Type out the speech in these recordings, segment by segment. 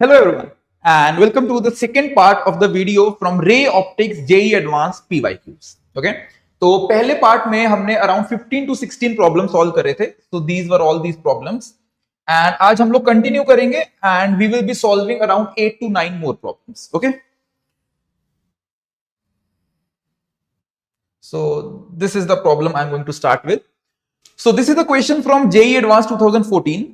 Hello everyone and welcome to the second part of the video from Ray Optics JEE Advanced PYQs. Okay, तो पहले part में हमने around 15 to 16 problem solve करे थे. So these were all these problems and आज हम लोग continue करेंगे and we will be solving around 8 to 9 more problems. Okay, so this is the problem I'm going to start with. So this is the question from JEE Advanced 2014.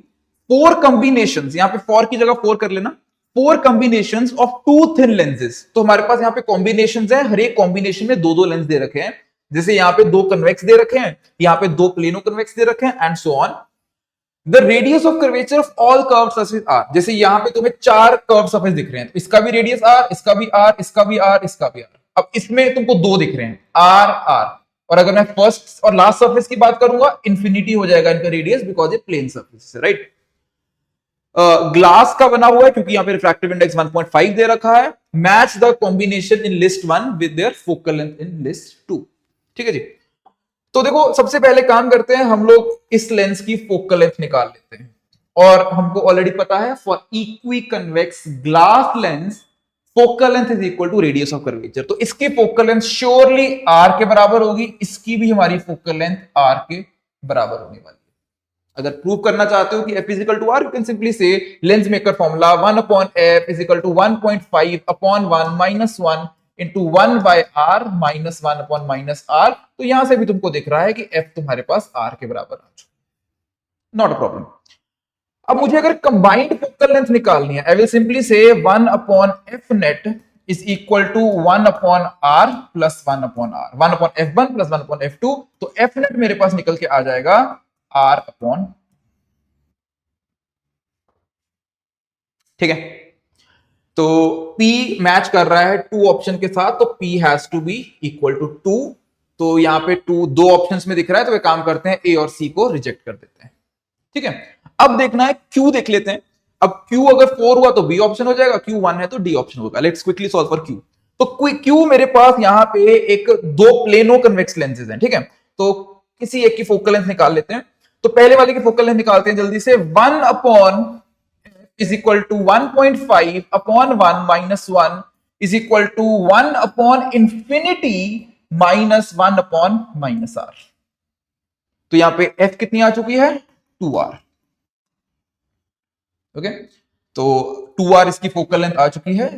4 combinations, यहाँ पे 4 की जगह 4 कर लेना. 4 combinations of 2 thin lenses. तो हमारे पास यहाँ पे combinations है. हर एक combination में दो लेंस दे रखे हैं. जैसे यहाँ पे 2 convex दे रखे हैं, यहाँ पे 2 plano convex दे रखे हैं and so on. The radius of curvature of all curved surfaces R. जैसे यहाँ पे तुम्हें 4 curved surface दिख रहे हैं. इसका भी radius R, इसका भी R, इसका भी R, इसका भी R. अब इसमें तुमको 2 दिख रहे हैं R, R. और अगर मैं फर्स्ट और लास्ट सरफेस की बात करूंगा, इंफिनिटी हो जाएगा इनका रेडियस बिकॉज ये प्लेन सरफेस है, राइट. ग्लास का बना हुआ है क्योंकि यहां पे रिफ्रैक्टिव इंडेक्स 1.5 दे रखा है. Match the combination in list 1 with their focal length in list 2. ठीक है जी. तो देखो सबसे पहले काम करते हैं, हम लोग इस लेंस की फोकल लेंथ निकाल लेते हैं. और हमको ऑलरेडी पता है for equiconvex glass lens focal length is equal to radius of curvature. तो इसकी फोकल लेंथ श्योरली आर के बराबर होगी, इसकी भी हमारी फोकल लेंथ आर के बराबर होने वाली है. अगर प्रूव करना चाहते हो कि f is equal to r, you can simply say lens maker formula 1 upon f is equal to 1.5 upon 1 minus 1 into 1 by r minus 1 upon minus r. तो यहां से भी तुमको दिख रहा है कि f तुम्हारे पास r के बराबर आ चुका. Not a problem. अब मुझे अगर कंबाइंड फोकल लेंथ निकालनी है, आई will simply say 1 upon F net is equal to 1 upon R plus 1 upon R, 1 upon f1 plus 1 upon f2. तो एफ नेट मेरे पास निकल के आ जाएगा आर अपॉन. ठीक है. तो P मैच कर रहा है 2 ऑप्शन के साथ, तो P has to be equal to 2. तो यहां पे 2 ऑप्शंस में दिख रहा है, तो वे काम करते हैं A और C को रिजेक्ट कर देते हैं. ठीक है. अब देखना है Q देख लेते हैं. अब Q अगर 4 हुआ तो B ऑप्शन हो जाएगा, Q 1 है तो D ऑप्शन होगा. Let's quickly solve for Q. तो Q मेरे पास यहां पे एक 2 प्लेनो कन्वेक्स लेंसेज हैं. ठीक है. तो किसी एक की फोकल लेंथ निकाल लेते हैं. तो पहले वाले की फोकल लेंथ निकालते हैं जल्दी से. 1 upon is equal to 1.5 upon 1 minus 1 is equal to 1 upon infinity minus 1 upon minus r. तो यहां पे f कितनी आ चुकी है? 2r. ओके. तो 2r इसकी फोकल लेंथ आ चुकी है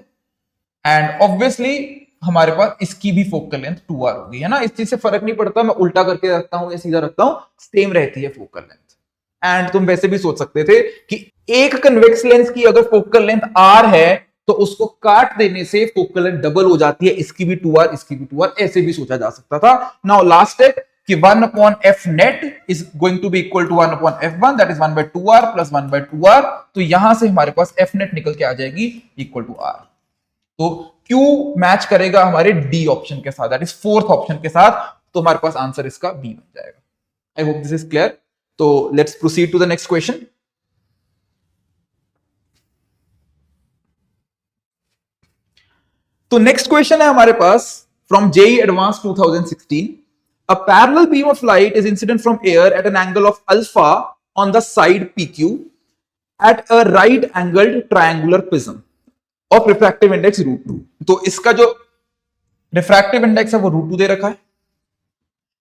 एंड ऑब्वियसली हमारे पास इसकी भी फोकल लेंथ 2r होगी, है ना. इस चीज से फर्क नहीं पड़ता मैं उल्टा करके रखता हूं या सीधा रखता हूं, सेम रहती है फोकल लेंथ. एंड तुम वैसे भी सोच सकते थे कि एक कन्वेक्स लेंस की अगर फोकल लेंथ r है तो उसको काट देने से फोकल लेंथ डबल हो जाती है, इसकी भी 2r इसकी भी 2r, ऐसे भी सोचा जा सकता था. नाउ लास्ट स्टेप कि 1 upon f net is going to be equal to 1 upon f1, that is 1 by 2r plus 1 by 2r. तो यहां से हमारे पास f net निकल के आ जाएगी इक्वल टू r. तो Q मैच करेगा हमारे D ऑप्शन के साथ, दैट इज 4th ऑप्शन के साथ. तो हमारे पास आंसर इसका B बन जाएगा. I hope this is clear. तो let's proceed to the next question. तो नेक्स्ट क्वेश्चन है हमारे पास from JEE Advanced 2016. A parallel beam of light is incident from air at an angle of alpha on the side PQ at a right angled triangular prism of refractive index √2. तो इसका जो refractive index है वो √2 दे रखा है.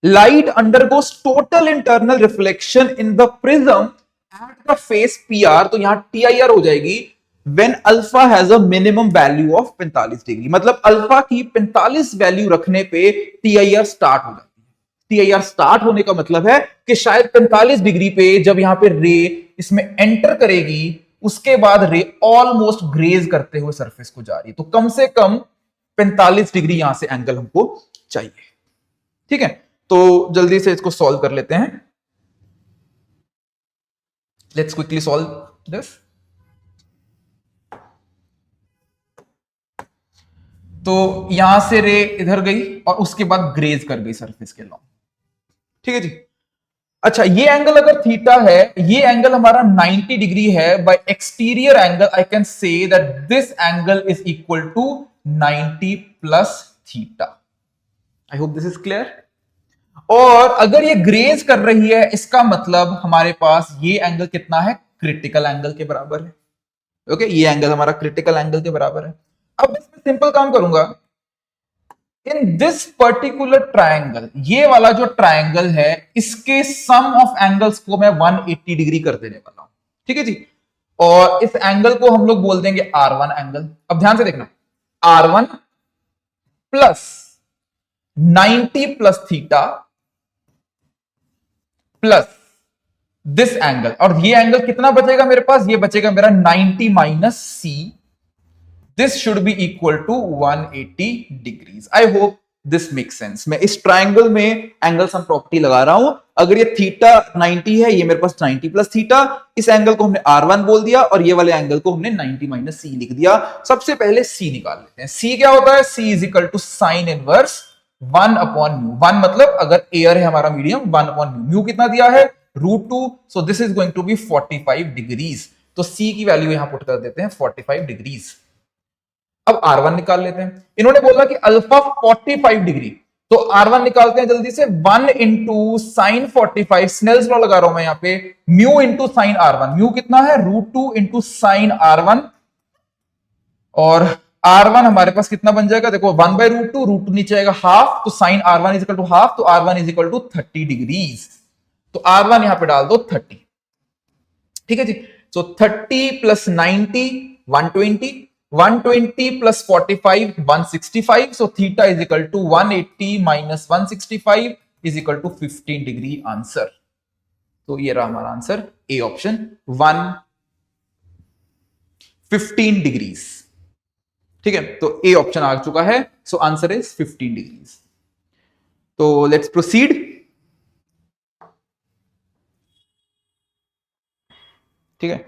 Light undergoes total internal reflection in the prism at the face PR. तो यहां TIR हो जाएगी when alpha has a minimum value of 45 degree. मतलब अल्फा की 45 वैल्यू रखने पे TIR स्टार्ट हो जाती है. TIR स्टार्ट होने का मतलब है कि शायद 45 डिग्री पे जब यहां पे रे इसमें एंटर करेगी, उसके बाद रे ऑलमोस्ट ग्रेज करते हुए सरफेस को जा रही है. तो कम से कम 45 डिग्री यहां से एंगल हमको चाहिए. ठीक है. तो जल्दी से इसको सॉल्व कर लेते हैं. Let's quickly solve this. तो यहां से रे इधर गई और उसके बाद ग्रेज कर गई सरफेस के लॉन्ग. ठीक है जी. अच्छा, ये एंगल अगर थीटा है, ये एंगल हमारा 90 डिग्री है. By exterior angle I can say that this angle is equal to 90 plus theta. I hope this is clear. और अगर ये ग्रेज कर रही है, इसका मतलब हमारे पास ये एंगल कितना है? क्रिटिकल एंगल के बराबर है. ओके, ये एंगल हमारा क्रिटिकल एंगल के बराबर है। अब इसमें सिंपल काम करूंगा, इन दिस पर्टिकुलर ट्रायंगल, ये वाला जो ट्रायंगल है इसके सम ऑफ एंगल्स को मैं 180 डिग्री कर देने वाला हूं, ठीक है जी। और इस एंगल को हम लोग बोल देंगे R1 एंगल। अब ध्यान से देखना, R1 plus 90 plus theta plus this angle, और ये एंगल कितना बचेगा मेरे पास, ये बचेगा मेरा 90 minus C, this should be equal to 180 degrees. I hope this make sense. मैं इस ट्राइंगल में एंगल सम प्रॉपर्टी लगा रहा हूं। अगर ये थीटा 90 है, ये मेरे पास 90 प्लस थीटा, इस एंगल को हमने R1 बोल दिया और ये वाले एंगल को हमने 90 माइनस सी लिख दिया। सबसे पहले सी निकाल लेते हैं। सी क्या होता है, C is equal to sine inverse 1 upon mu. 1 मतलब अगर एयर है हमारा मीडियम, 1 अपॉन म्यू। म्यू कितना दिया है, √2, so this is going to be 45 degrees. तो सी की वैल्यू यहां पुट कर देते हैं 45 डिग्रीज। अब R1 निकाल लेते हैं। इन्होंने बोला कि अल्फा 45 डिग्री, तो R1 निकालते हैं जल्दी से। 1 इंटू साइन 45, स्नेल्स लॉ लगा रहा हूं मैं यहां पे, mu into sine R1। Mu कितना है, √2 इंटू साइन R1, और R1 हमारे पास कितना बन जाएगा, देखो 1 बाय √2, √2 नीचे आएगा हाफ, तो sine R1 is equal to half, तो R1 is equal to 30 degrees. तो R1 यहां पे डाल दो 30, ठीक है जी। So 30 plus 90 120, 120 plus 45 165, so theta is equal to 180 minus 165 is equal to 15 degree answer. तो ये रहा हमारा आंसर, ए ऑप्शन 115 डिग्रीज, ठीक है। तो ए ऑप्शन आ चुका है, सो आंसर इज 15 डिग्रीज। तो लेट्स प्रोसीड। ठीक है,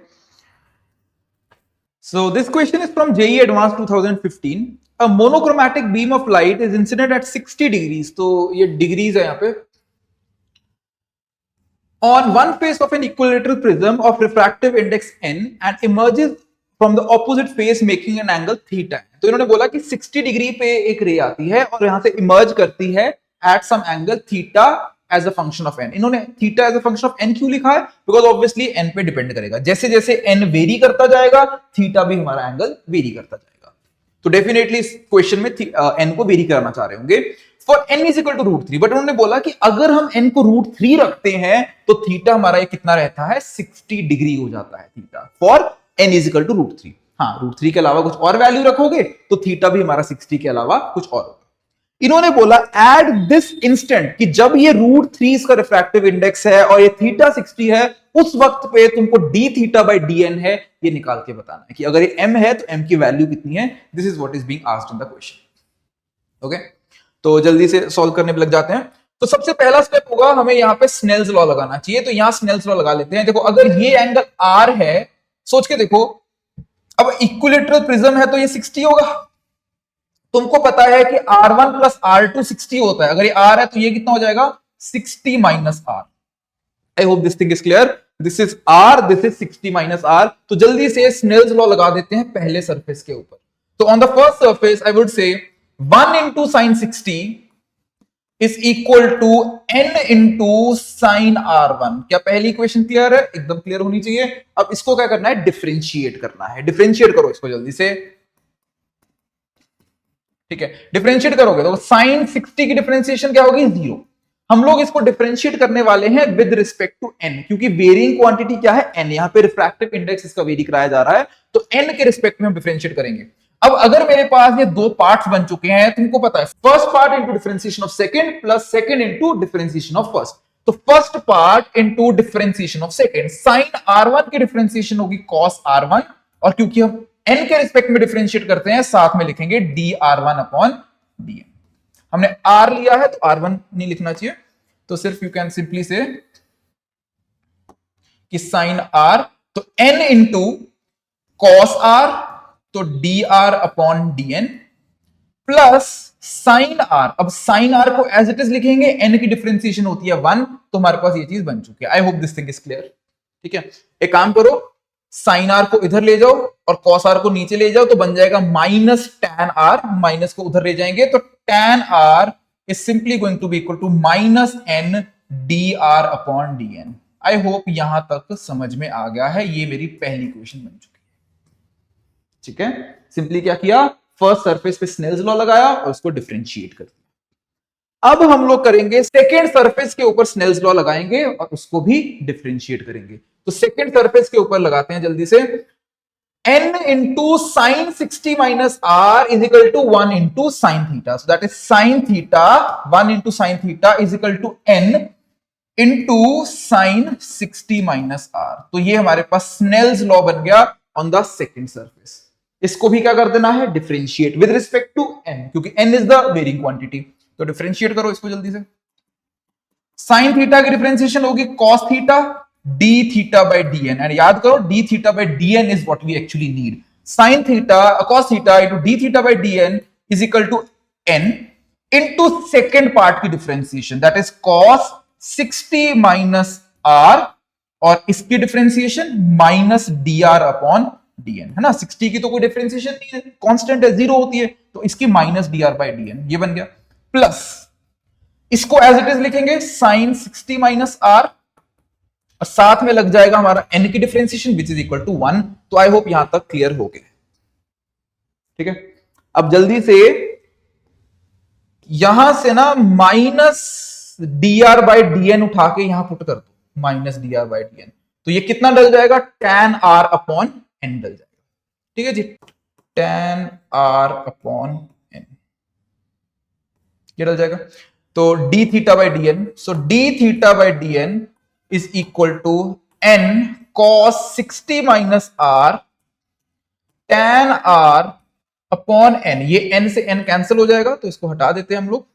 so this question is from JEE Advanced 2015. A monochromatic beam of light is incident at 60 degrees, तो ये डिग्रीज है यहां पे, on one face of an equilateral prism of refractive index n and emerges from the opposite face making an angle theta. तो इन्होंने बोला कि 60 degree पे एक रे आती है और यहां से इमर्ज करती है at some angle theta as a function of n. इन्होंने theta as a function of n क्यों लिखा है, बिकॉज ऑब्वियसली n पे डिपेंड करेगा। जैसे जैसे n वेरी करता जाएगा, थीटा भी हमारा एंगल वेरी करता जाएगा। तो डेफिनेटली इस क्वेश्चन में n को वेरी कराना चाह रहे होंगे for n is equal to √3। But उन्होंने बोला कि अगर हम n को √3 रखते हैं तो थीटा हमारा ये कितना रहता है, 60 डिग्री हो जाता है theta for n is equal to √3। हाँ, √3 के अलावा कुछ और वैल्यू रखोगे तो थीटा भी हमारा 60 के अलावा कुछ और होगा। इन्होंने बोला एट दिस इंस्टेंट कि जब ये √3 इसका रिफ्रैक्टिव इंडेक्स है और ये थीटा 60 है, उस वक्त पे तुमको d थीटा बाय dn है ये निकाल के बताना है कि अगर ये m है तो m की वैल्यू कितनी है। This is what is being asked in the question. Okay, तो जल्दी से सॉल्व करने पे लग जाते हैं। तो सबसे पहला स्टेप होगा, हमें यहाँ पे स्नेल्स लॉ लगाना चाहिए। तो यहां स्नेल्स लॉ लगा लेते हैं। देखो अगर ये एंगल r है, सोच के देखो, अब इक्विलेटरल प्रिज्म है तो ये 60 होगा। तुमको पता है कि R1 प्लस R2 60 होता है। अगर ये R है तो ये कितना हो जाएगा, 60 माइनस R। I hope this thing is clear. This is R, this is 60 माइनस R। तो जल्दी से स्नेल्स लॉ लगा देते हैं पहले सरफेस के ऊपर। तो on the first surface I would say 1 into sine 60 is equal to n into sine R1। क्या पहली इक्वेशन क्लियर है? एकदम क्लियर होनी चाहिए। अब इसको क्या करना है, डिफरेंशिएट करना है। डिफरेंशिएट करो इसको जल्दी से, ठीक है। डिफरेंशिएट करोगे तो साइन 60 की डिफरेंशिएशन क्या होगी, 0। हम लोग इसको डिफरेंशिएट करने वाले हैं विद रिस्पेक्ट टू n, क्योंकि वेरिंग क्वांटिटी क्या है, n। यहां पे रिफ्रैक्टिव इंडेक्स इसका वेरी कराया जा रहा है, तो n के रिस्पेक्ट में हम डिफरेंशिएट करेंगे। अब अगर मेरे पास ये दो पार्ट्स बन चुके हैं, तुमको पता है first part into differentiation of second plus second into differentiation of first. तो first part into differentiation of second, sine R1 की डिफरेंशिएशन होगी cos R1, और क्योंकि हम n के रिस्पेक्ट में डिफरेंशिएट करते हैं, साथ में लिखेंगे dr1 अपॉन dn। हमने r लिया है तो r1 नहीं लिखना चाहिए, तो सिर्फ यू कैन सिंपली से कि साइन r, तो n इंटू cos r, तो dr upon dn plus sign r। अब साइन r को एज इट इज लिखेंगे, n की डिफरेंशिएशन होती है 1, तो हमारे पास ये चीज बन चुकी है। आई hope this thing is clear, ठीक है। एक काम करो, साइन आर को इधर ले जाओ और कॉस आर को नीचे ले जाओ, तो बन जाएगा माइनस टैन आर। माइनस को उधर ले जाएंगे तो tan R is simply going to be equal to minus N D R upon D N. I hope यहां तक समझ में आ गया है। ये मेरी पहली क्वेश्चन बन चुकी है। ठीक है, सिंपली क्या किया, फर्स्ट सरफेस पे स्नेल्स लॉ लगाया और उसको डिफरेंशिएट कर दिया। अब हम लोग करेंगे सेकेंड सरफेस के ऊपर स्नेल्स लॉ लगाएंगे और उसको भी डिफरेंशिएट करेंगे। तो सेकेंड सरफेस के ऊपर लगाते हैं जल्दी से, n into sin 60 minus r is equal to 1 into sin theta. So that is sin theta, 1 into sin theta is equal to n into sin 60 minus r. तो ये हमारे पास स्नेल्स लॉ बन गया ऑन द सेकेंड सरफेस। इसको भी क्या कर देना है, differentiate with respect to n, क्योंकि n is the varying quantity. तो डिफरेंशिएट करो इसको जल्दी से। साइन थीटा की डिफरेंशिएशन होगी cos theta d theta by dn, and याद करो d theta by dn is what we actually need. Sin theta cos theta into d theta by dn is equal to n into second part की differentiation, that is cos 60 minus r, और इसकी differentiation minus dr upon dn, है ना। 60 की तो कोई differentiation नहीं है, कांस्टेंट है, जीरो होती है, तो इसकी माइनस dr by dn, ये बन गया। प्लस इसको एज इट इज लिखेंगे sin 60 माइनस r, और साथ में लग जाएगा हमारा n की differentiation which is equal to 1। तो आई होप यहां तक क्लियर हो गया, ठीक है। अब जल्दी से यहां से ना माइनस dr बाई dn उठा के यहां पुट कर दो, माइनस dr बाई dn, तो ये कितना डल जाएगा, tan r अपॉन n डल जाएगा, ठीक है जी, tan r अपॉन n ये डल जाएगा। तो d theta by dn, so d theta by dn is equal to n cos 60 minus r tan r upon n। ये n से n कैंसिल हो जाएगा, तो इसको हटा देते हैं हम लोग।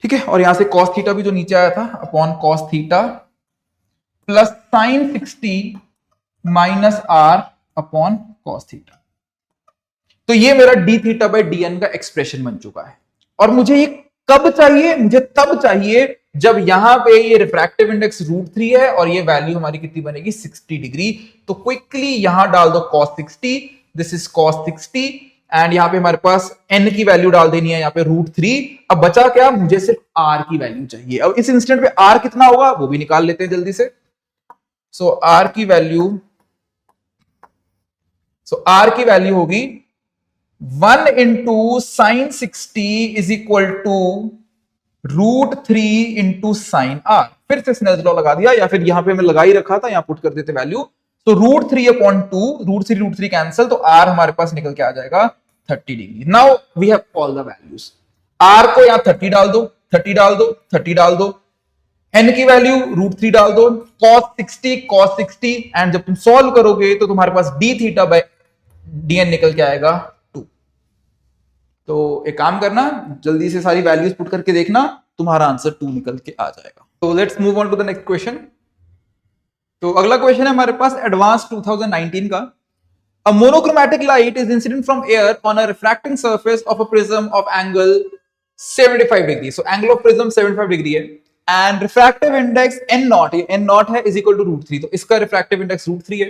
ठीक है, और यहां से cos थीटा भी जो नीचे आया था upon cos theta plus sin 60 माइनस r अपॉन cos थीटा। तो ये मेरा d थीटा बाई dn का एक्सप्रेशन बन चुका है। और मुझे ये कब चाहिए, मुझे तब चाहिए जब यहां पे ये रिफ्रैक्टिव इंडेक्स √3 है और ये वैल्यू हमारी कितनी बनेगी, 60 डिग्री। तो क्विकली यहां डाल दो cos 60, this is cos 60, and यहां पे हमारे पास n की वैल्यू डाल देनी है यहां पे √3। अब बचा क्या, मुझे सिर्फ r की वैल्यू चाहिए। अब इस इंस्टेंट पे r कितना होगा वो भी निकाल लेते हैं जल्दी से। सो r की वैल्यू होगी 1 into sin 60 is equal to √3 into sin r। फिर से स्नेल्स लॉ लगा दिया, या फिर यहां पे मैं लगा ही रखा था, यहां पुट कर देते वैल्यू। तो √3 अपॉन 2, √3 कैंसिल, तो r हमारे पास निकल के आ जाएगा 30 degree. Now we have all the values. r को यहां 30 डाल दो, 30 डाल दो, 30 डाल दो, n की वैल्यू √3 डाल दो, cos 60, एंड जब तुम सॉल्व करोगे तो तुम्हारे पास d थीटा बाय dn निकल के आएगा 2। तो एक काम करना, जल्दी से सारी वैल्यूज पुट करके देखना, तुम्हारा आंसर 2 निकल के आ जाएगा। तो let's move on to the next question. तो अगला क्वेश्चन है हमारे पास एडवांस 2019 का। A monochromatic light is incident from air on a refracting surface of a prism of angle 75 degree. So angle of prism 75 degree है, and refractive index n naught, ये n naught है, is equal to √3। तो इसका refractive index √3 है।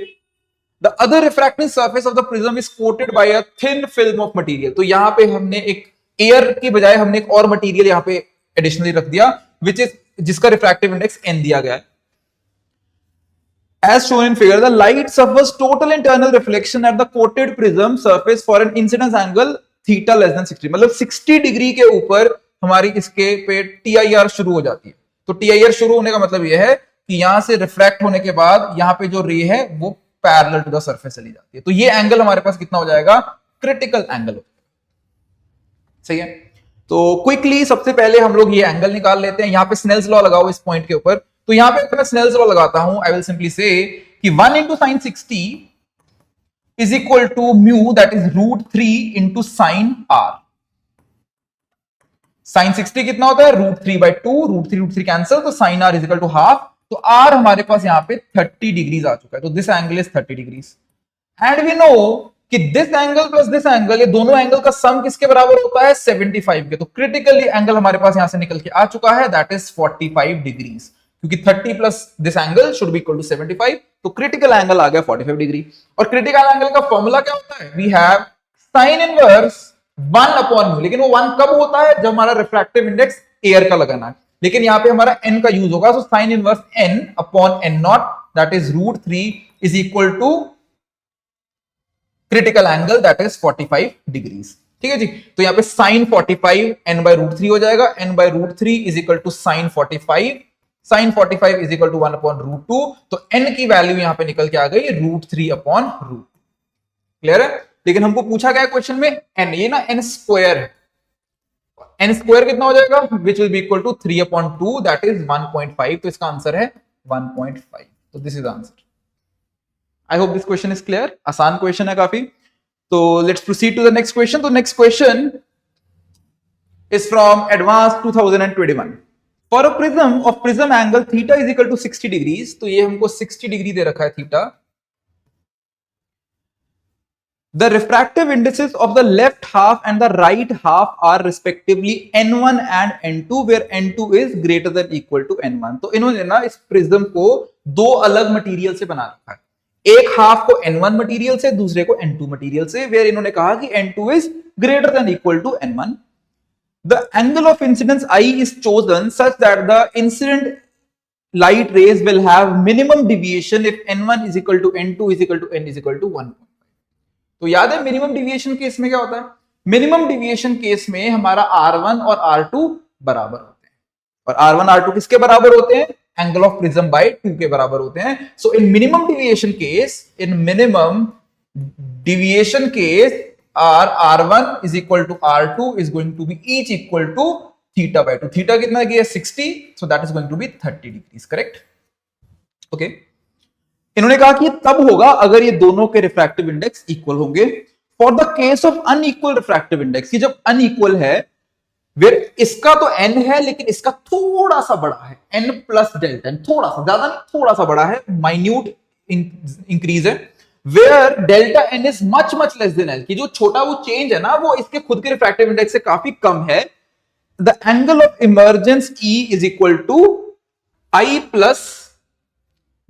The other refracting surface of the prism is coated by a thin film of material। तो यहां पे हमने एक एयर की बजाय हमने एक और मटेरियल यहां पे एडिशनली रख दिया, which is जिसका refractive index n दिया गया है। As shown in figure, the light suffers total internal reflection at the coated prism surface for an incidence angle theta less than 60। मतलब 60 डिग्री के ऊपर हमारी इसके पे TIR शुरू हो जाती है। तो TIR शुरू होने का मतलब यह है कि यहां से रिफ्रैक्ट होने के बाद यहां पे जो रे है वो पैरेलल टू द सरफेस चली जाती है। तो ये एंगल हमारे पास कितना हो जाएगा, क्रिटिकल एंगल हो जाएगा। सही है। तो क्विकली सबसे पहले हम लोग ये एंगल निकाल लेते हैं। यहां पे स्नेल्स लॉ लगाओ इस पॉइंट के ऊपर। तो यहां पे मैं स्नेल्स लॉ लगाता हूं, आई विल सिंपली से कि 1 into sin 60 is equal to mu, that is √3 into sin r। sin 60 कितना होता है, √3/2, √3 कैंसिल, तो sin r is equal to half। तो r हमारे पास यहां पे 30 डिग्रीज आ चुका है। तो this angle is 30 degrees, and we know कि this angle plus this angle, ये दोनों एंगल का सम किसके बराबर होता है, 75 के। तो क्रिटिकली एंगल हमारे पास यहां से निकल के आ चुका है, दैट इज 45 डिग्रीज, क्योंकि 30 plus this angle should be equal to 75। तो क्रिटिकल एंगल आ गया 45 डिग्री। और क्रिटिकल एंगल का फॉर्मूला क्या होता है, we have sin inverse 1 upon mu. लेकिन वो 1 कब होता है, जब हमारा रिफ्रैक्टिव इंडेक्स एयर का लगाना है, लेकिन यहाँ पे हमारा n का यूज होगा, so sine inverse n upon n naught that is √3 is equal to critical angle that is 45 degrees. ठीक है जी, तो यहाँ पे साइन 45 n बाय √3 हो जाएगा, n by √3 is equal to sine 45, sine 45 is equal to 1 upon √2, तो n की value यहां पे निकल के आ गई √3 अपॉन √2। क्लियर है? लेकिन हमको पूछा गया क्वेश्चन में n, ये ना n स्क्वायर है, n स्क्वायर कितना हो जाएगा, which will be equal to 3 upon 2 that is 1.5, तो इसका आंसर है 1.5, तो this is answer. I hope this question is clear, आसान क्वेश्चन है काफी। तो let's proceed to the next question. तो next question is from advance 2021। For a prism of prism angle theta is equal to 60 degrees, तो ये हमको 60 degree दे रखा है theta. The refractive indices of the left half and the right half are respectively n1 and n2, where n2 is greater than equal to n1। तो इन्होंने ना इस prism को दो अलग मटेरियल से बना रखा है, एक हाफ को n1 मटेरियल से, दूसरे को n2 मटेरियल से, वेयर इन्होंने कहा कि n2 is greater than equal to n1। The angle of incidence I is chosen such that the incident light rays will have minimum deviation if n1 is equal to n2 is equal to n is equal to 1। तो याद है minimum deviation case में क्या होता है, minimum deviation case में हमारा R1 और R2 बराबर होते हैं, और R1 R2 किसके बराबर होते हैं, एंगल ऑफ प्रिज्म बाय 2 के बराबर होते हैं। So in minimum deviation case, in minimum deviation case R1 is equal to R2 is going to be each equal to theta by 2। Theta कितना किया 60, so that is going to be 30 degrees, correct? Okay. इन्होंने कहा कि तब होगा अगर ये दोनों के रिफ्रैक्टिव इंडेक्स इक्वल होंगे। For the case of unequal refractive index, जब अनइक्वल है, वेर इसका तो n है लेकिन इसका थोड़ा सा बड़ा है, n प्लस डेल्टा n, थोड़ा सा, ज्यादा नहीं, थोड़ा सा बड़ा है, माइन्यूट इंक्रीज है, where delta n is much much less than l, कि जो छोटा वो चेंज है ना वो इसके खुद के रिफ्रैक्टिव इंडेक्स से काफी कम है। The angle of emergence E is equal to I plus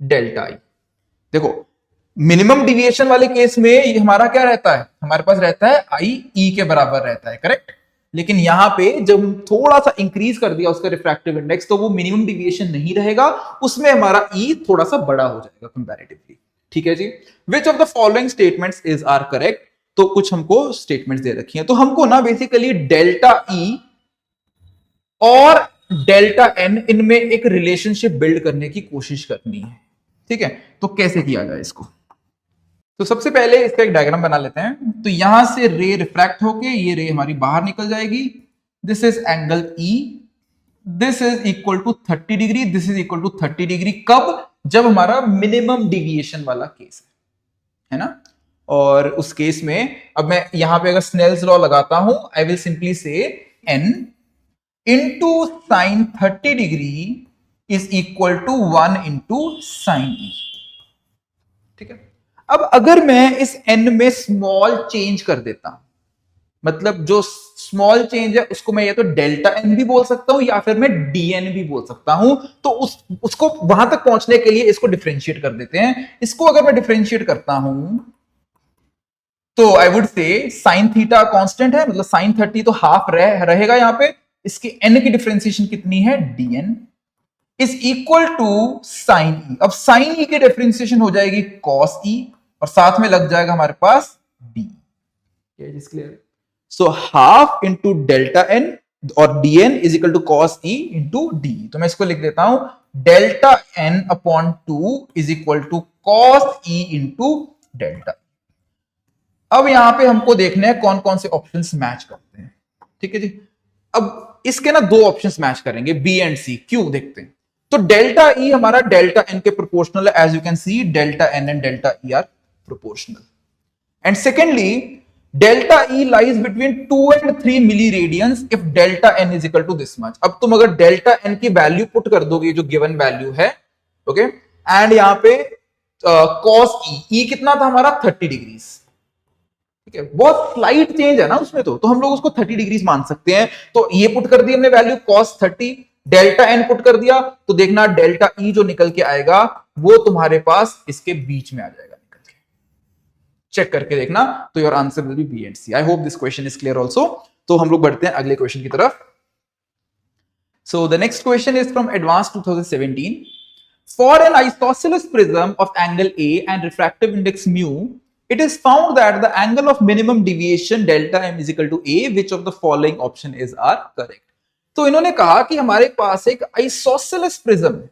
delta I। देखो मिनिमम डिविएशन वाले केस में हमारा क्या रहता है, हमारे पास रहता है I E के बराबर रहता है, करेक्ट? लेकिन यहां पे जब थोड़ा सा इंक्रीज कर दिया उसका रिफ्रैक्टिव इंडेक्स, तो वो मिनिमम डिविएशन नहीं रहेगा, उसमें हमारा E थोड़ा सा बड़ा हो जाएगा कंपैरेटिवली। ठीक है जी, which of the following statements is are correct? तो कुछ हमको स्टेटमेंट्स दे रखी हैं, तो हमको ना बेसिकली डेल्टा E और डेल्टा N इनमें एक रिलेशनशिप बिल्ड करने की कोशिश करनी है। ठीक है, तो कैसे किया जाए इसको? तो सबसे पहले इसका एक डायग्राम बना लेते हैं। तो यहां से रे रिफ्रैक्ट होके ये रे हमारी बाहर निकल जाएगी, this is angle E, this is equal to 30 degree, this is equal to 30 degree. कब? जब हमारा मिनिमम डिविएशन वाला केस है ना। और उस केस में अब मैं यहां पे अगर स्नेल्स लॉ लगाता हूं, I will simply say n into sine 30 degree is equal to 1 into sine E। ठीक है, अब अगर मैं इस n में स्मॉल चेंज कर देता हूं, मतलब जो स्मॉल चेंज है उसको मैं या तो डेल्टा n भी बोल सकता हूं या फिर मैं dn भी बोल सकता हूं, तो उसको वहां तक पहुंचने के लिए इसको डिफरेंशिएट कर देते हैं। इसको अगर मैं डिफरेंशिएट करता हूं तो आई वुड से साइन थीटा कांस्टेंट है, मतलब साइन 30 तो हाफ रहेगा यहां पे, इसकी n की डिफरेंशिएशन कितनी है, dn is equal to sine E। अब साइन E की डिफरेंशिएशन हो जाएगी कॉस E, और साथ में लग जाएगा हमारे पास d। Clear? So half into delta n और dn is equal to cos E into d। तो मैं इसको लिख देता हूं, delta n upon 2 is equal to cos E into delta. अब यहां पे हमको देखना है कौन कौन से ऑप्शंस मैच करते हैं। ठीक है जी, अब इसके ना दो ऑप्शंस मैच करेंगे, बी एंड सी। क्यों? देखते हैं। तो डेल्टा E हमारा डेल्टा n के प्रोपोर्शनल है, as you can see delta n and delta E are proportional. And secondly delta E lies between 2 and 3 milliradians if delta n is equal to this much. अब तुम अगर delta n की value put कर दोगे जो given value है, okay, and यहां पे कॉस E कितना था हमारा 30 डिग्रीज। ठीक है, बहुत स्लाइट चेंज है ना उसमें, तो हम लोग उसको 30 डिग्रीज मान सकते हैं। तो ये पुट कर दी हमने value cos 30, delta n put कर दिया, तो देखना डेल्टा E जो निकल के आएगा वो तुम्हारे पास इसके बीच में आ जाएगा निकल के। चेक करके देखना, तो your answer will be B and C. I hope this question is clear also. तो हम लोग बढ़ते हैं अगले क्वेश्चन की तरफ। So the next question is from Advanced 2017. For an isosceles prism of angle A and refractive index mu, it is found that the angle of minimum deviation delta m is equal to A. Which of the following option is are correct? तो इन्होंने कहा कि हमारे पास एक isosceles prism है,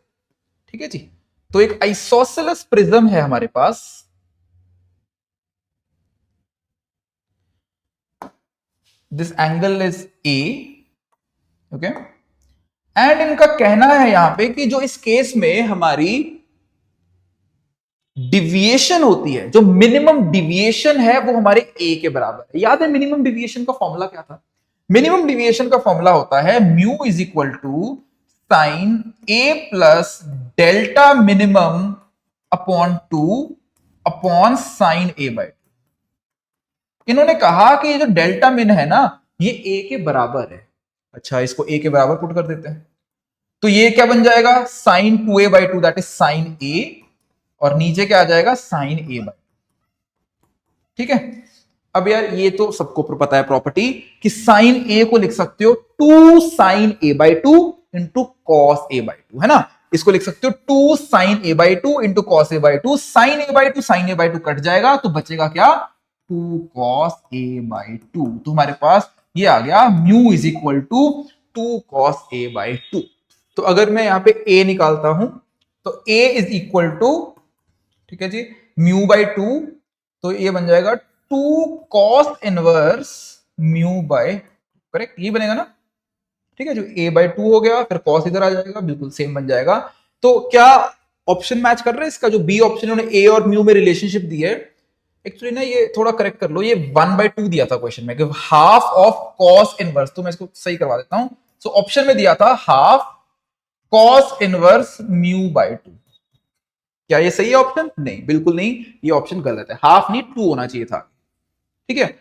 ठीक है जी। तो एक आइसोसेलेस प्रिज्म है हमारे पास, this angle is A, okay. And इनका कहना है यहां पे कि जो इस केस में हमारी डिविएशन होती है, जो मिनिमम डिविएशन है वो हमारे ए के बराबर है। याद है मिनिमम डिविएशन का फॉर्मूला क्या था? मिनिमम डिविएशन का फॉर्मूला होता है mu is equal to sine A plus delta minimum upon 2 upon sine A by 2। इन्होंने कहा कि ये जो डेल्टा मिन है ना ये ए के बराबर है। अच्छा, इसको ए के बराबर पुट कर देते हैं, तो ये क्या बन जाएगा sine 2a by 2 that is sine a, और नीचे क्या आ जाएगा साइन ए बाई, ठीक है। अब यार ये तो सबको पता है प्रॉपर्टी कि साइन ए को लिख सकते हो 2 sine A by 2 into cos A by 2, है ना। इसको लिख सकते हो 2 sine A by 2 into cos A by 2। Sine A by 2 sine A by 2 cut जाएगा तो बचेगा क्या 2 कॉस ए बाई 2। तो हमारे पास ये आ गया mu is equal to 2 cos A by 2। तो अगर मैं यहां पे a निकालता हूं तो a इज इक्वल टू, ठीक है जी, म्यू बाई 2, तो ये बन जाएगा 2 cos inverse mu by, correct, ये बनेगा ना, ठीक है। जो a बाई 2 हो गया, फिर कॉस इधर आ जाएगा, बिल्कुल सेम बन जाएगा। तो क्या ऑप्शन मैच कर रहा है इसका? जो बी ऑप्शन उन्होंने a और म्यू में रिलेशनशिप दी है, एक्चुअली ना ये थोड़ा करेक्ट कर लो, ये 1/2 दिया था क्वेश्चन में कि हाफ ऑफ कॉस इनवर्स, तो मैं इसको सही करवा देता हूं। सो ऑप्शन में दिया था half cos inverse mu by 2। क्या ये सही है ऑप्शन? नहीं, बिल्कुल नहीं, ये ऑप्शन गलत है। हाफ नहीं 2 होना चाहिए था, ठीक है।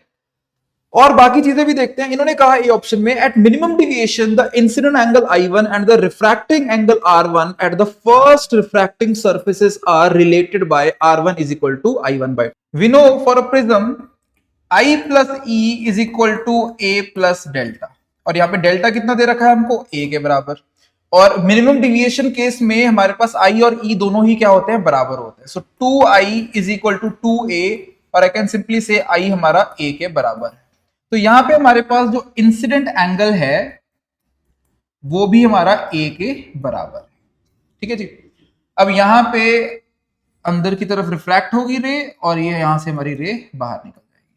और बाकी चीजें भी देखते हैं। इन्होंने कहा ए ऑप्शन में at minimum deviation the incident angle I1 and the refracting angle R1 at the first refracting surfaces are related by R1 is equal to I1 by 2। We know for a prism I plus E is equal to A plus delta, और यहां पे delta कितना दे रखा है हमको A के बराबर। और मिनिमम डिविएशन केस में हमारे पास I और E दोनों ही क्या होते हैं, बराबर होते हैं। सो 2I is equal to 2A, और आई कैन सिंपली से I हमारा A के बराबर है। तो यहां पे हमारे पास जो इंसिडेंट एंगल है वो भी हमारा A के बराबर है, ठीक है जी। अब यहां पे अंदर की तरफ रिफ्रैक्ट होगी रे, और ये यहां से हमारी रे बाहर निकल जाएगी,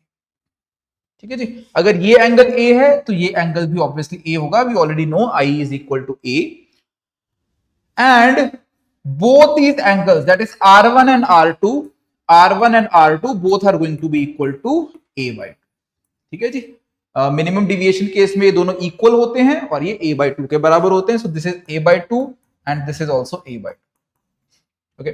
ठीक है जी। अगर ये एंगल A है तो ये एंगल भी ऑब्वियसली A होगा। We already know I is equal to A, and both these angles, that is R1 and R2 both are going to be equal to A by 2, ठीक है जी। Minimum deviation case में ये दोनों equal होते हैं और ये A by 2 के बराबर होते हैं। So this is A by 2 and this is also A by 2, okay.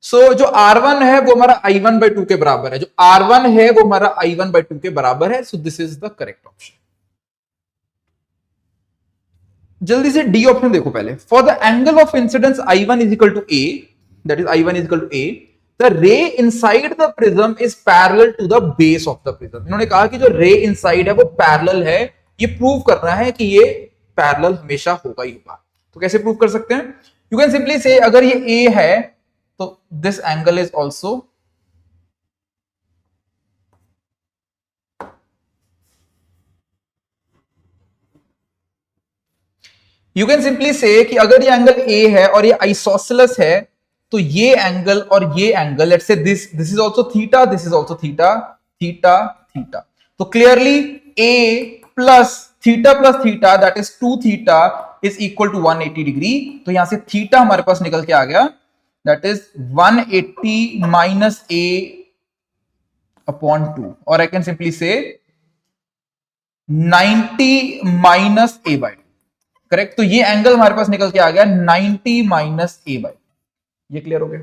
So जो R1 है वो हमारा I1 by 2 के बराबर है, जो R1 है वो हमारा I1 by 2 के बराबर है। So this is the correct option. जल्दी से डी ऑप्शन देखो पहले। For the angle of incidence I1 is equal to A, that is I1 is equal to A, the ray inside the prism is parallel to the base of the prism. इन्होंने कहा कि जो रे inside है वो parallel है। ये prove करना है कि ये पैरेलल हमेशा होगा ही होगा। तो कैसे प्रूव कर सकते हैं? यू कैन सिंपली से अगर ये A है तो this angle is also you can simply से कि अगर ये एंगल A है और ये आइसोसेलेस है तो ये एंगल और ये angle, let's say this is also theta, this is also theta, theta theta. तो clearly A plus theta that is 2 theta is equal to 180 degree. तो यहां से थीटा हमारे पास निकल के आ गया, that is 180 minus A upon 2, और आई कैन सिंपली से 90 माइनस A बाई 2, करेक्ट। तो ये एंगल हमारे पास निकल के आ गया 90 माइनस A बाई, ये क्लियर हो गया।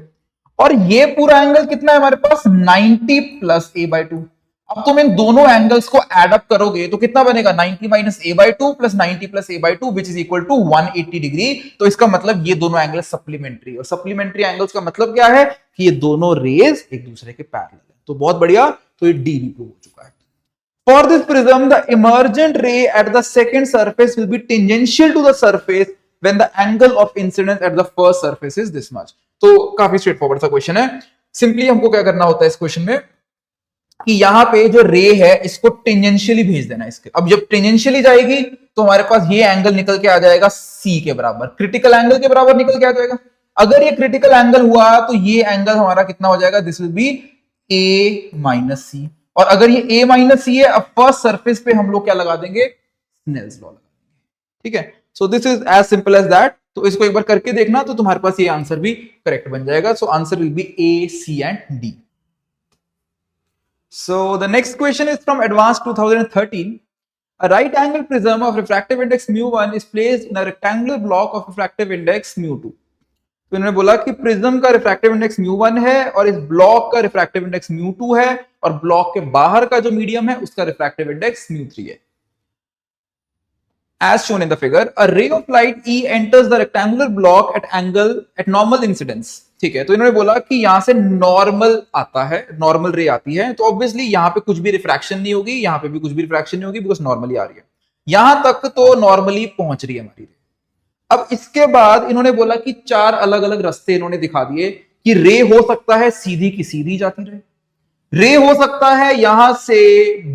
और ये पूरा एंगल कितना है हमारे पास 90 प्लस A बाई 2। अब तुम इन दोनों एंगल्स को एड अप करोगे तो कितना बनेगा 90 minus A by 2 plus 90 plus A by 2 which is equal to 180 degree. तो इसका मतलब ये दोनों एंगल सप्लीमेंट्री, और सप्लीमेंट्री एंगल्स का मतलब क्या है कि ये दोनों रेज एक दूसरे के पैरेलल है। तो बहुत बढ़िया, तो ये डी भी प्रूव हो चुका है। For this prism, the emergent ray at the second surface will be tangential to the surface when the angle of incidence at the first surface is this much. तो काफी स्ट्रेट फॉरवर्ड सा question है. Simply हमको क्या करना होता है इस क्वेश्चन में कि यहां पे जो रे है इसको टेंजेंशियली भेज देना इसके. अब जब टेंजेंशियली जाएगी तो हमारे पास ये एंगल निकल के आ जाएगा C के बराबर, क्रिटिकल एंगल के बराबर निकल के आ जाएगा. अगर ये क्रिटिकल एंगल हुआ तो ये एंगल हमारा कितना हो जाएगा, this will be A minus C. और अगर ये A माइनस C है, अब फर्स्ट सरफेस पे हम लोग क्या लगा देंगे, स्नेल्स लॉ लगा देंगे. ठीक है, so this is as simple as that. तो इसको एक बार करके देखना तो तुम्हारे पास ये आंसर भी करेक्ट बन जाएगा. So answer will B A, C and D. So the next question is from Advanced 2013. A right angle prism of refractive index mu1 is placed in a rectangular block of refractive index mu2. तो इन्होंने बोला कि prism का refractive index mu1 है और इस block का refractive index mu2 है और ब्लॉक के बाहर का जो मीडियम है उसका रिफ्रैक्टिव इंडेक्स mu3 है. As shown in the figure, a ray of light E enters the rectangular block at normal incidence. ठीक है, तो इन्होंने बोला कि यहां से नॉर्मल आता है, नॉर्मल रे आती है, तो ऑब्वियसली यहां पे कुछ भी रिफ्रैक्शन नहीं होगी, यहां पे भी कुछ भी रिफ्रैक्शन नहीं होगी, बिकॉज नॉर्मली आ रही है. यहां तक तो नॉर्मली पहुंच रही है हमारी रे. अब इसके बाद इन्होंने बोला कि चार अलग अलग रास्ते इन्होंने दिखा दिए कि रे हो सकता है सीधी की सीधी जाती रहे, रे हो सकता है यहां से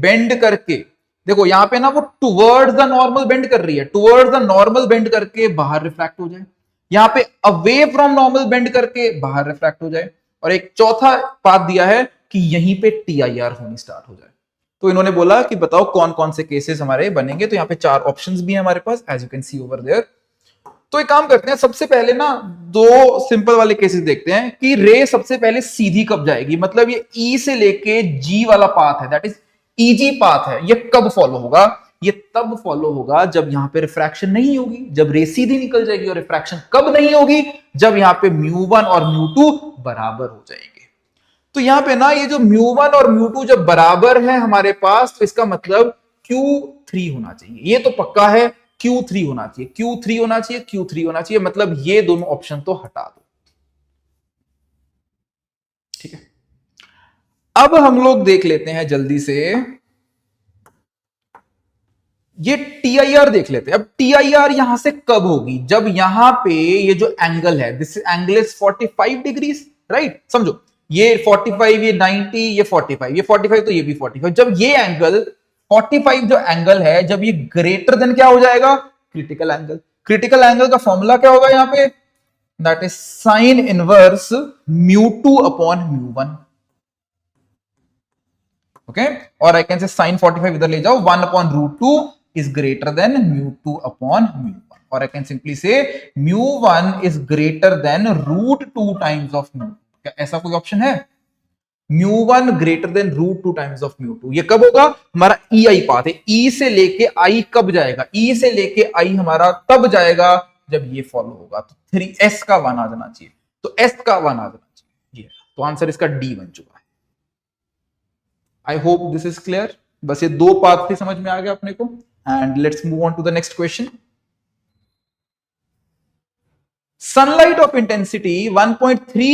बेंड करके, देखो यहां पे ना वो टुवर्ड्स द नॉर्मल बेंड कर रही है, टुवर्ड्स द नॉर्मल बेंड करके बाहर रिफ्रैक्ट हो जाए, यहां पे अवे फ्रॉम नॉर्मल बेंड करके बाहर रिफ्रैक्ट हो जाए, और एक चौथा पाथ दिया है कि यहीं पे टीआईआर होनी स्टार्ट हो जाए. तो इन्होंने बोला कि बताओ कौन कौन से केसेस हमारे बनेंगे. तो यहां पे चार ऑप्शंस भी हैं हमारे पास, as you can see over there. तो एक काम करते हैं, सबसे पहले ना दो सिंपल वाले केसेस देखते हैं कि रे सबसे पहले सीधी कब जाएगी, मतलब ये ई से लेके जी वाला पाथ है, दैट इज ईजी पाथ है, ये कब फॉलो होगा. ये तब फॉलो होगा जब यहां पे रिफ्रैक्शन नहीं होगी, जब रे सीधी निकल जाएगी. और रिफ्रैक्शन कब नहीं होगी, जब यहां पे mu1 और mu2 बराबर हो जाएंगे. तो यहां पे ना ये जो mu1 और mu2 जब बराबर है हमारे पास, तो इसका मतलब Q3 होना चाहिए. ये तो पक्का है, Q3 होना चाहिए, Q3 होना चाहिए, Q3 होना चाहिए. मतलब ये दोनों ऑप्शन तो हटा दो. ठीक है, अब हम लोग देख लेते हैं जल्दी से, ये टीआईआर देख लेते हैं. अब टीआईआर यहां से कब होगी, जब यहां पे ये जो एंगल है, this angle is 45 degrees, right. समझो ये 45, ये 90, ये 45, ये 45, तो ये भी 45. जब ये एंगल 45 जो एंगल है, जब ये ग्रेटर देन क्या हो जाएगा, क्रिटिकल एंगल. क्रिटिकल एंगल का फॉर्मूला क्या होगा यहां पे, that is sine inverse mu2 upon mu1. Okay, और आई कैन से साइन 45 इधर ले जाओ, 1 upon √2 is greater than mu2 upon mu1, or I can simply say mu1 is greater than √2 times of mu2. क्या ऐसा कोई ऑप्शन है, mu1 greater than √2 times of mu2. ये कब होगा, हमारा EI पाथ है, E से लेके I कब जाएगा, E से लेके I हमारा तब जाएगा जब ये फॉलो होगा. तो 3s का 1 आ जाना चाहिए, तो s का 1 आ जाना चाहिए. तो आंसर इसका D बन चुका है. आई होप दिस इज क्लियर. बस ये दो पाथ समझ में आ गया अपने को. And let's move on to the next question. Sunlight of intensity 1.3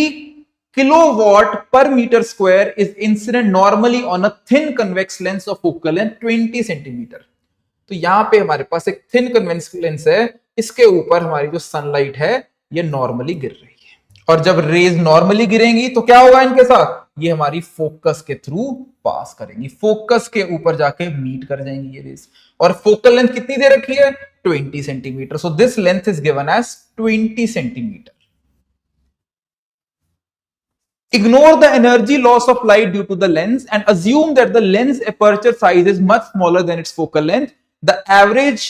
kilowatt per meter square is incident normally on a thin convex lens of focal length 20 centimeter. तो यहां पे हमारे पास एक थिन कन्वेक्स लेंस है, इसके ऊपर हमारी जो सनलाइट है ये नॉर्मली गिर रही है, और जब रेज नॉर्मली गिरेंगी तो क्या होगा इनके साथ, ये हमारी फोकस के थ्रू पास करेंगी, फोकस के ऊपर जाके मीट कर जाएंगी ये रेज. और फोकल लेंथ कितनी दे रखी है, 20 centimetre. So this length is given as 20 centimetre. Ignore the energy loss of light due to the lens and assume that the lens aperture size is much smaller than its focal length. The average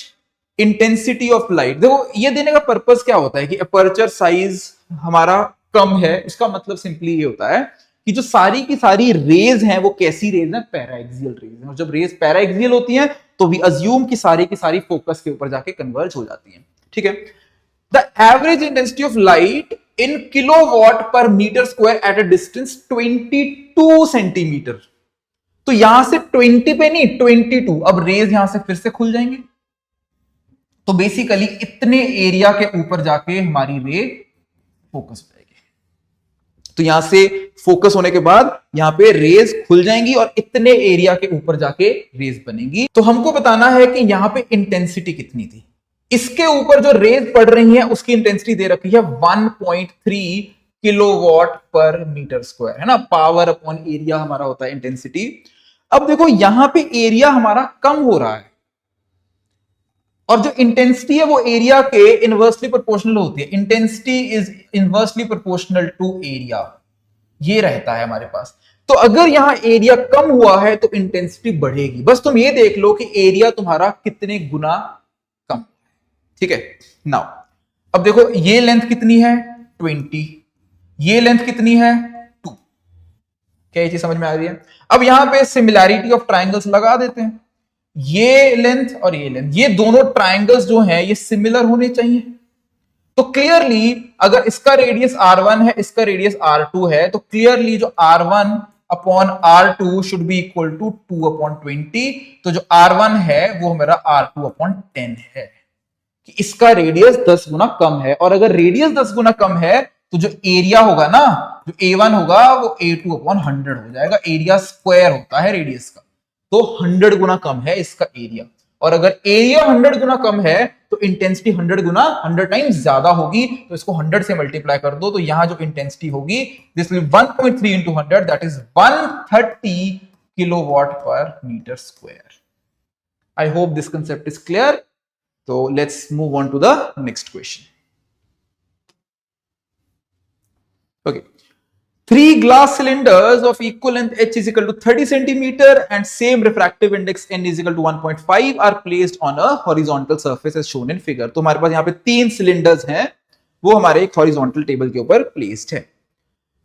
intensity of light, देखो ये देने का purpose क्या होता है कि aperture size हमारा कम है, इसका मतलब सिंपली ये होता है कि जो सारी की सारी रेज हैं वो कैसी रेज है, पैराएक्सियल रेज है. और जब रेज पैराएक्सियल होती हैं तो भी अज्यूम की सारी फोकस के ऊपर जाके कन्वर्ज हो जाती हैं. ठीक है, the average intensity of light in kilowatt per metre square at a distance 22 centimetre. तो यहां से 20 पे नहीं, 22. अब रेज यहां से फिर से खुल जाएंगे, तो बेसिकली इतने एरिया के ऊपर जाके हमारी रे फोकस हो जाएगी. तो यहां से फोकस होने के बाद यहां पे रेज खुल जाएंगी और इतने एरिया के ऊपर जाके रेज बनेगी। तो हमको बताना है कि यहां पे इंटेंसिटी कितनी थी। इसके ऊपर जो रेज पड़ रही है उसकी इंटेंसिटी दे रखी है 1.3 किलोवाट पर मीटर स्क्वायर, है ना। पावर अपॉन एरिया हमारा होता है इंटेंसिटी। अब देखो यहां पे एरिया हमारा कम हो रहा है और जो इंटेंसिटी है वो एरिया के इनवर्सली प्रोपोर्शनल होती है। Intensity is inversely proportional to area, ये रहता है हमारे पास। तो अगर यहां एरिया कम हुआ है तो इंटेंसिटी बढ़ेगी। बस तुम ये देख लो कि एरिया तुम्हारा कितने गुना कम, ठीक है। नाउ अब देखो ये लेंथ कितनी है 20, ये लेंथ कितनी है 2। क्या ये चीज समझ में आ रही है? अब यहां पे सिमिलैरिटी ऑफ ट्राइंगल्स लगा देते हैं। ये लेंथ और ये लेंथ, ये दोनों ट्राइंगल्स जो हैं ये सिमिलर होने चाहिए। तो क्लियरली अगर इसका रेडियस r1 है, इसका रेडियस r2 है, तो क्लियरली जो r1 upon r2 should be equal to 2 upon 20। तो जो r1 है वो मेरा r2 अपॉन 10 है, कि इसका रेडियस 10 गुना कम है। और अगर रेडियस 10 गुना कम है तो जो एरिया होगा ना, जो a1 होगा वो a2 अपॉन 100 हो जाएगा। एरिया स्क्वायर होता है रेडियस का, तो 100 गुना कम है इसका एरिया। और अगर एरिया 100 गुना कम है तो इंटेंसिटी 100 गुना 100 टाइम्स ज्यादा होगी। तो इसको 100 से मल्टीप्लाई कर दो, तो यहां जो इंटेंसिटी होगी this will 1.3 into 100, that is 130 kilowatt per metre square. I hope this concept is clear. तो let's move on to the next question. Okay. 3 glass cylinders of equal length h is equal to 30 centimeter and same refractive index n is equal to 1.5 are placed on a horizontal surface as shown in figure। तो हमारे पास यहाँ पे 3 cylinders हैं, वो हमारे एक horizontal table के ऊपर प्लेस्ड है।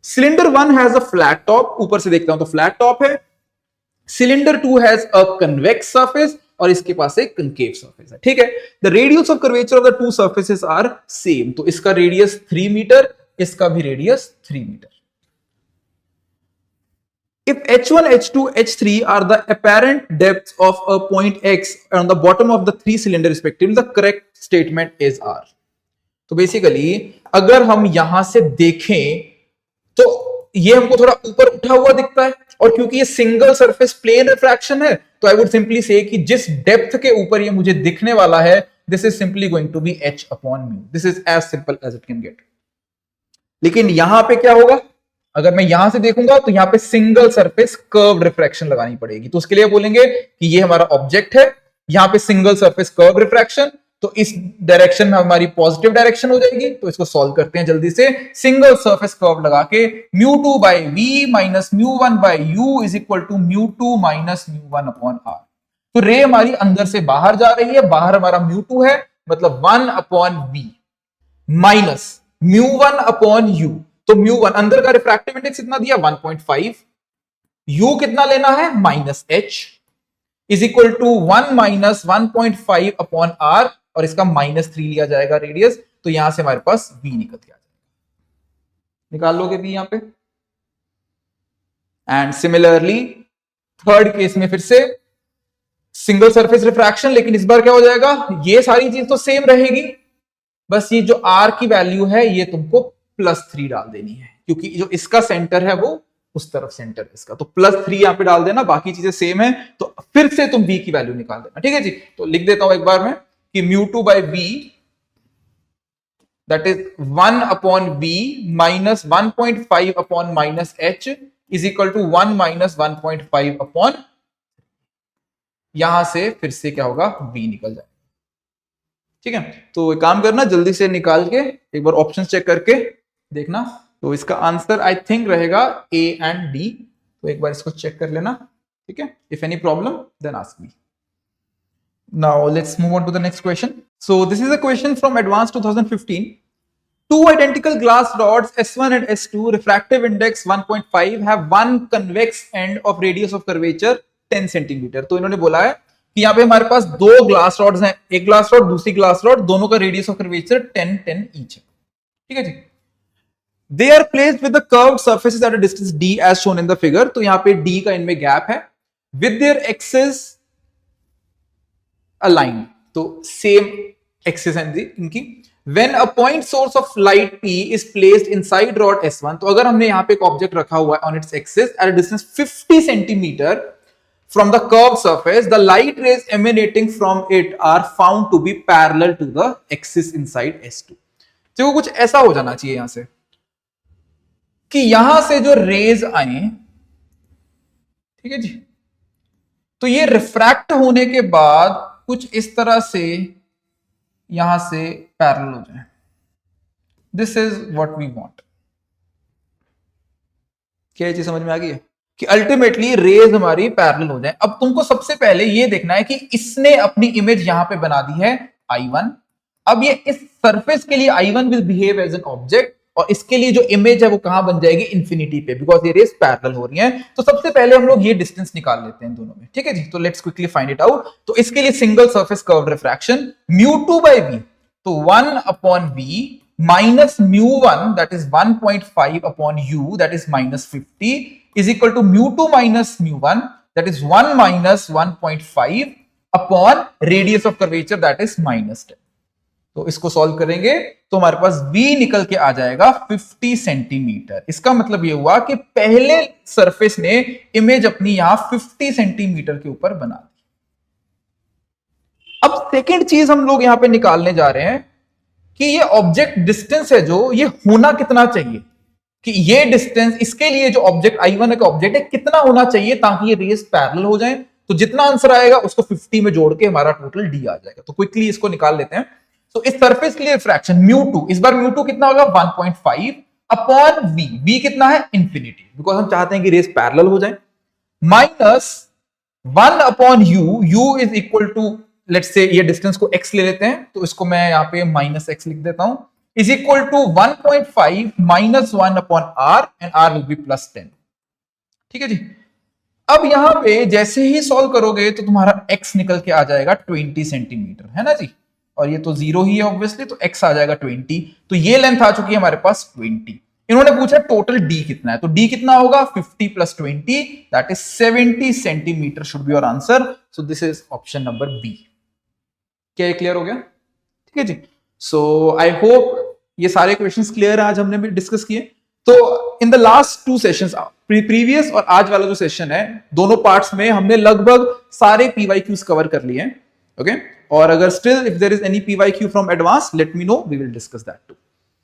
Cylinder 1 has a flat top, ऊपर से देखता हूं तो फ्लैट टॉप है। Cylinder 2 has a convex surface और इसके पास एक कनकेव सरफेस है, ठीक है। The radius of curvature of the two surfaces are same, तो इसका रेडियस 3 मीटर, इसका भी radius 3 metre. If h1, h2, h3 are the apparent depths of a point x on the bottom of the 3 cylinder respectively, the correct statement is R। तो basically अगर हम यहां से देखें तो ये हमको थोड़ा ऊपर उठा हुआ दिखता है, और क्योंकि ये सिंगल सरफेस प्लेन रिफ्रैक्शन है तो आई वुड सिंपली से कि जिस डेप्थ के ऊपर ये मुझे दिखने वाला है this is simply going to be h upon mu. This is as simple as it can get. लेकिन यहां पे क्या होगा, अगर मैं यहां से देखूंगा तो यहां पे सिंगल सरफेस कर्व रिफ्रैक्शन लगानी पड़ेगी। तो उसके लिए बोलेंगे कि ये हमारा ऑब्जेक्ट है, यहां पे सिंगल सरफेस कर्व रिफ्रैक्शन, तो इस डायरेक्शन में हमारी पॉजिटिव डायरेक्शन हो जाएगी। तो इसको सॉल्व करते हैं जल्दी से। सिंगल सरफेस कर्व लगा के μ2 by v minus μ1 by u is equal to μ2 minus μ1 upon r। तो रे हमारी अंदर से बाहर जा रही है, बाहर हमारा μ2 है, मतलब 1 upon v minus μ1 upon u। तो μ1 अंदर का रिफ्रैक्टिव इंडेक्स कितना दिया 1.5, u कितना लेना है minus h is equal to 1 minus 1.5 upon r, और इसका -3 लिया जाएगा रेडियस। तो यहां से हमारे पास v निकल के आ जाएगा। निकाल लोगे v यहां पे। एंड सिमिलरली थर्ड केस में फिर से सिंगल सरफेस रिफ्रैक्शन, लेकिन इस बार क्या हो जाएगा, ये सारी चीज तो सेम रहेगी, बस ये जो r की वैल्यू है ये तुमको +3 डाल देनी है, क्योंकि जो इसका सेंटर है वो उस तरफ सेंटर है इसका। तो +3 यहां पे डाल देना, बाकी चीजें सेम है। तो फिर से तुम v की वैल्यू निकाल देना, ठीक है जी। तो लिख देता हूं एक बार में कि μ2 by v that is 1 upon v minus 1.5 upon minus h is equal to 1 minus 1.5 upon, यहां से फिर से क्या होगा v निकल जाएगा, ठीक है। तो एक काम करना, जल्दी से निकाल के एक बार ऑप्शन चेक करके देखना। तो इसका आंसर आई थिंक रहेगा A एंड D। तो एक बार इसको चेक कर लेना, ठीक है। If any problem then ask me. Now let's move on to the next question. So this is a question from advance 2015। Two identical glass rods S1 and S2 refractive index 1.5 have one convex end of radius of curvature 10 centimetre. तो इन्होंने बोला है कि यहाँ पे हमारे पास दो glass rods हैं, एक ग्लास रॉड दूसरी ग्लास रॉड, दोनों का रेडियस ऑफ कर्वेचर 10 ईच है, ठीक है जी। They are placed with the curved surfaces at a distance d as shown in the figure। तो यहाँ पे d का इनमें गैप है, with their axes aligned, तो सेम एक्सिस है इनकी। When a point source of light P is placed inside rod S1, तो अगर हमने यहाँ पे एक ऑब्जेक्ट रखा हुआ है on its axis at a distance 50 centimeter from the curved surface, the light rays emanating from it are found to be parallel to the axis inside S2. तो कुछ ऐसा हो जाना चाहिए यहां से कि यहां से जो रेज आए, ठीक है जी, तो ये रिफ्रैक्ट होने के बाद कुछ इस तरह से यहां से पैरेलल हो जाए. This is what we want. क्या चीज समझ में आ गई है कि अल्टीमेटली रेज हमारी पैरेलल हो जाए. अब तुमको सबसे पहले ये देखना है कि इसने अपनी इमेज यहां पे बना दी है I1. अब ये इस सरफेस के लिए I1 will behave as an object, और इसके लिए जो इमेज है वो कहां बन जाएगी, इंफिनिटी पे, बिकॉज ये रेज पैरेलल हो रही हैं. तो सबसे पहले हम लोग ये डिस्टेंस निकाल लेते हैं दोनों में. ठीक है जी, तो let's quickly find it out. तो इसके लिए single surface curve refraction μ2/v, तो 1/v minus μ1 that is 1.5 upon u that is minus 50 is equal to μ2 minus μ1 that is 1 minus 1.5 upon radius of curvature that is minus 10. तो इसको solve करेंगे तो हमारे पास v निकल के आ जाएगा 50 सेंटीमीटर. इसका मतलब ये हुआ कि पहले सरफेस ने इमेज अपनी यहां 50 सेंटीमीटर के ऊपर बना दी. अब सेकेंड चीज हम लोग यहां पे निकालने जा रहे हैं कि ये ऑब्जेक्ट डिस्टेंस है जो ये होना कितना चाहिए, कि ये डिस्टेंस इसके लिए जो ऑब्जेक्ट I1 का ऑब्जेक्ट है कितना होना चाहिए ताकि ये रेस पैरेलल हो जाए. तो जितना आंसर आएगा उसको 50 में जोड़ के हमारा टोटल d आ जाएगा. तो क्विकली इसको निकाल लेते हैं. तो इस सरफेस के लिए रिफ्रैक्शन μ2, इस बार μ2 कितना होगा 1.5 अपॉन v. v कितना है इंफिनिटी, बिकॉज हम चाहते हैं कि रेस पैरेलल हो जाए, minus 1 upon u is equal to, let's say ये डिस्टेंस को x ले लेते हैं, तो इसको मैं यहां पे माइनस x लिख देता हूं, is equal to 1.5 minus 1 upon r and r will be plus 10. ठीक है जी. अब यहां पे जैसे ही सॉल्व करोगे तो तुम्हारा x निकल के आ जाएगा 20 सेंटीमीटर, है ना जी, और ये तो 0 ही है ऑब्वियसली, तो x आ जाएगा 20. तो ये लेंथ आ चुकी है हमारे पास 20. इन्होंने पूछा टोटल d कितना है, तो d कितना होगा 50 plus 20 that is 70 centimetre should be your answer. So this is option number B. क्या ये क्लियर हो गया? ठीक है जी. सो आई होप ये सारे क्वेश्चंस क्लियर है, आज हमने भी डिस्कस किए. तो in the last 2 sessions, previous और आज वाला जो सेशन है, दोनों पार्ट्स में हमने लगभग सारे PYQs कवर कर लिए हैं. ओके, और अगर still if there is any PYQ from advance, let me know, we will discuss that to.